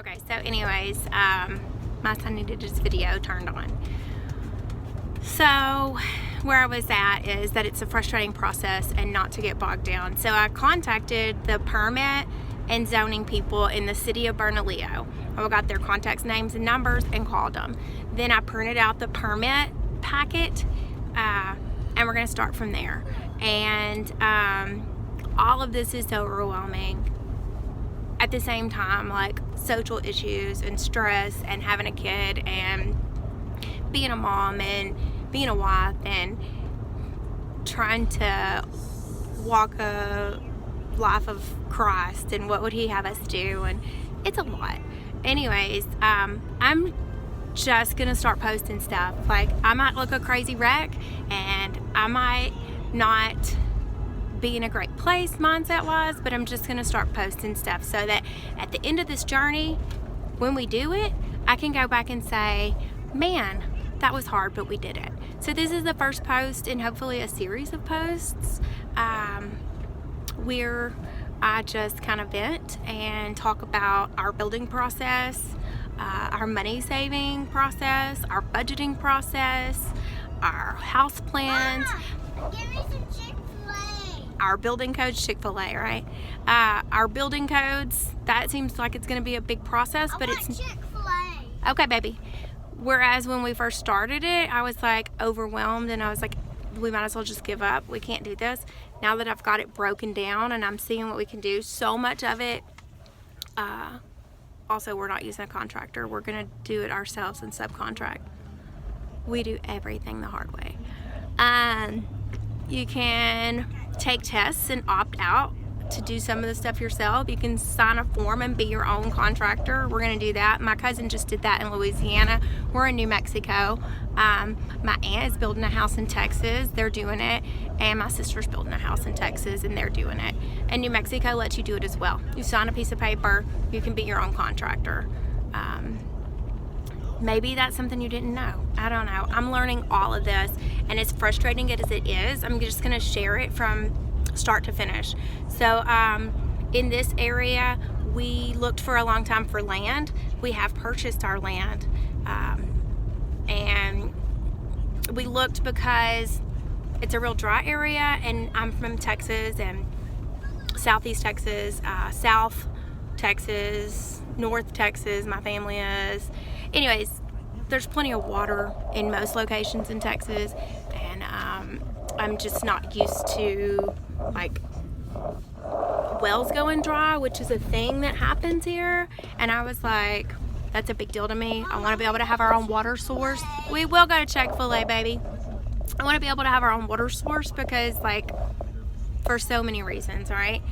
Okay, so anyways, my son needed his video turned on. So where I was at is that it's a frustrating process and not to get bogged down. So I contacted the permit and zoning people in the city of Bernallio. I got their contacts, names, and numbers and called them. Then I printed out the permit packet and we're gonna start from there. And all of this is so overwhelming. At the same time, like social issues and stress and having a kid and being a mom and being a wife and trying to walk a life of Christ and what would he have us do, and it's a lot. Anyways, I'm just gonna start posting stuff. Like, I might look a crazy wreck and I might not be in a great place mindset wise, but I'm just gonna start posting stuff so that at the end of this journey, when we do it, I can go back and say, man, that was hard, but we did it. So this is the first post in hopefully a series of posts where I just kind of vent and talk about our building process, our money saving process, our budgeting process, our house plans. Mama, give me some Chick-fil-A. Our building codes, Chick-fil-A, right? Our building codes, that seems like it's gonna be a big process, but it's Chick-fil-A. okay, baby. Whereas when we first started it, I was like overwhelmed and I was like, we might as well just give up. We can't do this. Now that I've got it broken down and I'm seeing what we can do, so much of it, also we're not using a contractor. We're gonna do it ourselves and subcontract. We do everything the hard way. You can take tests and opt out to do some of the stuff yourself. You can sign a form and be your own contractor. We're gonna do that. My cousin just did that in Louisiana. We're in New Mexico. My aunt is building a house in Texas. They're doing it. And my sister's building a house in Texas and they're doing it. And New Mexico lets you do it as well. You sign a piece of paper, you can be your own contractor. Maybe that's something you didn't know. I don't know. I'm learning all of this, and as frustrating as it is, I'm just gonna share it from start to finish. So in this area, we looked for a long time for land. We have purchased our land, and we looked because it's a real dry area, and I'm from Texas and Southeast Texas, South Texas, North Texas, my family is. Anyways, there's plenty of water in most locations in Texas, and I'm just not used to like wells going dry, which is a thing that happens here. And I was like, that's a big deal to me. I want to be able to have our own water source. We will go to Chick-fil-A, baby. I want to be able to have our own water source because, like, for so many reasons, right?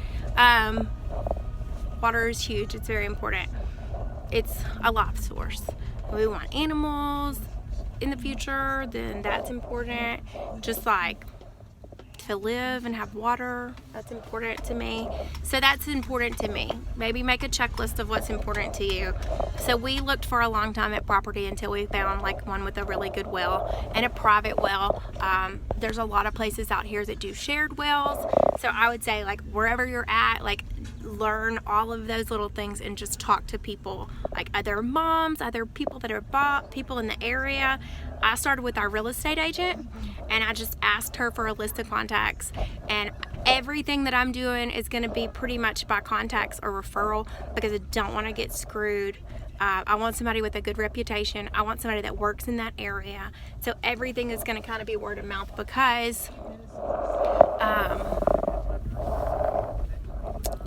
Water is huge. It's very important. It's a life source. We want animals in the future, then that's important. Just like to live and have water, that's important to me. So that's important to me. Maybe make a checklist of what's important to you. So we looked for a long time at property until we found like one with a really good well and a private well. There's a lot of places out here that do shared wells. So I would say, like, wherever you're at, like, learn all of those little things and just talk to people, like other moms, other people that are bought, people in the area. I started with our real estate agent and I just asked her for a list of contacts, and everything that I'm doing is going to be pretty much by contacts or referral because I don't want to get screwed. I want somebody with a good reputation. I want somebody that works in that area. So everything is going to kind of be word of mouth because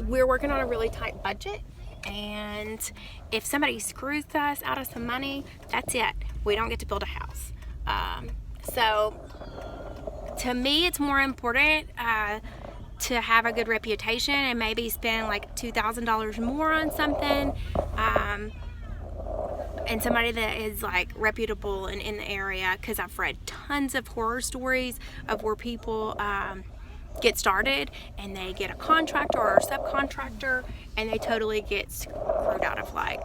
we're working on a really tight budget, and if somebody screws us out of some money, that's it. We don't get to build a house. So to me, it's more important to have a good reputation and maybe spend like $2,000 more on something, and somebody that is like reputable and in the area, because I've read tons of horror stories of where people get started and they get a contractor or a subcontractor and they totally get screwed out of like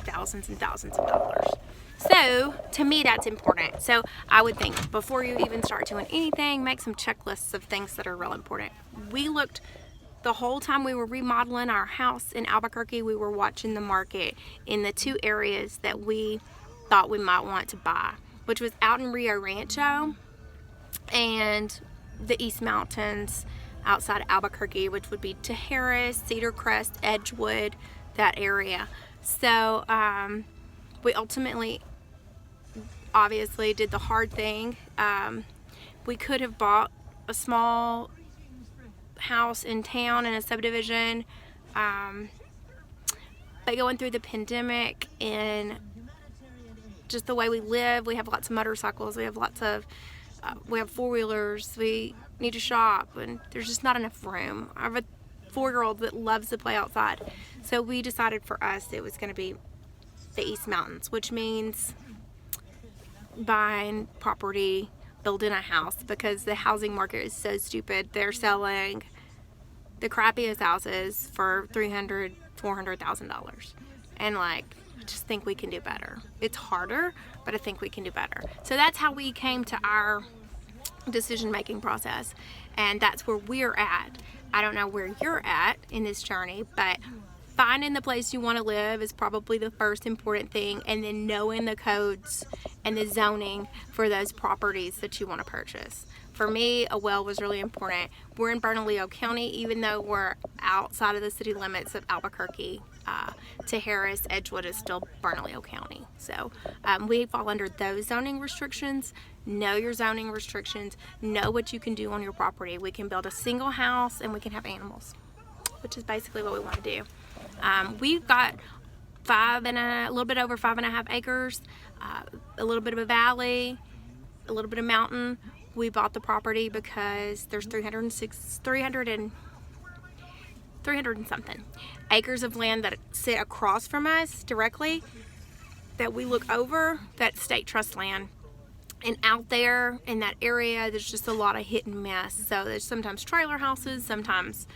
thousands and thousands of dollars. So to me, that's important. So I would think before you even start doing anything, make some checklists of things that are real important. We looked the whole time we were remodeling our house in Albuquerque, we were watching the market in the 2 areas that we thought we might want to buy, which was out in Rio Rancho and the East Mountains outside of Albuquerque, which would be Tijeras, Cedar Crest, Edgewood, that area. So we ultimately obviously did the hard thing. We could have bought a small house in town in a subdivision, but going through the pandemic and just the way we live, we have lots of motorcycles, we have 4-wheelers, we need to shop, and there's just not enough room. I have a 4-year-old that loves to play outside, so we decided for us it was going to be the East Mountains, which means buying property, building a house, because the housing market is so stupid. They're selling the crappiest houses for $300,000, $400,000, and like, I just think we can do better. It's harder, but I think we can do better. So that's how we came to our decision-making process, and that's where we're at. I don't know where you're at in this journey, but finding the place you want to live is probably the first important thing, and then knowing the codes and the zoning for those properties that you want to purchase. For me, a well was really important. We're in Bernalillo County, even though we're outside of the city limits of Albuquerque. Tijeras, Edgewood is still Bernalillo County. So we fall under those zoning restrictions. Know your zoning restrictions. Know what you can do on your property. We can build a single house and we can have animals, which is basically what we want to do. We've got a little bit over 5.5 acres, a little bit of a valley, a little bit of mountain. We bought the property because there's 300 and something acres of land that sit across from us directly that we look over, that state trust land. And out there in that area, there's just a lot of hit and miss. So there's sometimes trailer houses, sometimes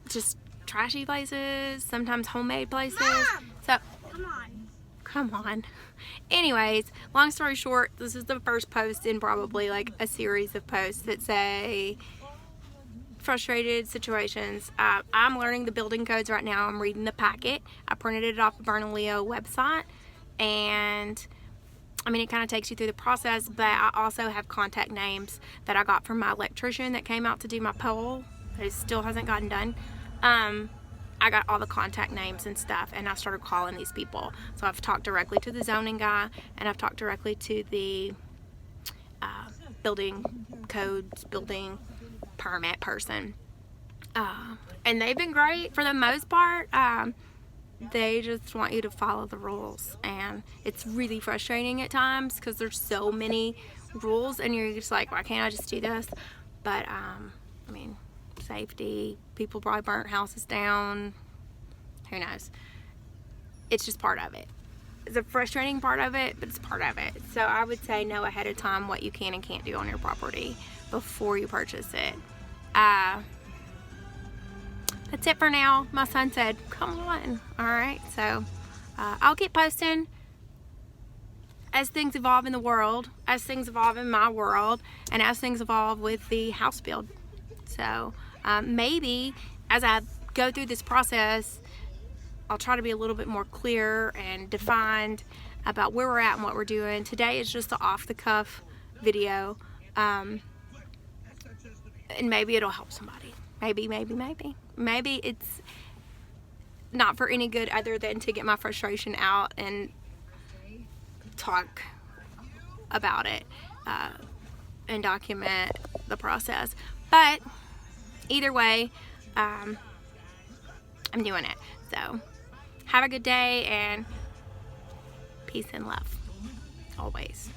just trashy places, sometimes homemade places. Mom! So Come on. Anyways, long story short, this is the first post in probably like a series of posts that say frustrated situations. I'm learning the building codes right now. I'm reading the packet. I printed it off the Bernalillo website, and I mean, it kind of takes you through the process, but I also have contact names that I got from my electrician that came out to do my pole, that it still hasn't gotten done. I got all the contact names and stuff, and I started calling these people. So I've talked directly to the zoning guy, and I've talked directly to the building codes, building permit person. And they've been great for the most part. They just want you to follow the rules, and it's really frustrating at times because there's so many rules, and you're just like, why can't I just do this? But I mean, safety, people probably burnt houses down, who knows. It's just part of it. It's a frustrating part of it, but it's part of it. So I would say know ahead of time what you can and can't do on your property before you purchase it. That's it for now. My son said, come on. Alright, so I'll keep posting as things evolve in the world, as things evolve in my world, and as things evolve with the house build. So maybe as I go through this process, I'll try to be a little bit more clear and defined about where we're at and what we're doing. Today is just an off-the-cuff video, and maybe it'll help somebody. Maybe it's not for any good other than to get my frustration out and talk about it and document the process. But either way, I'm doing it. So have a good day, and peace and love always.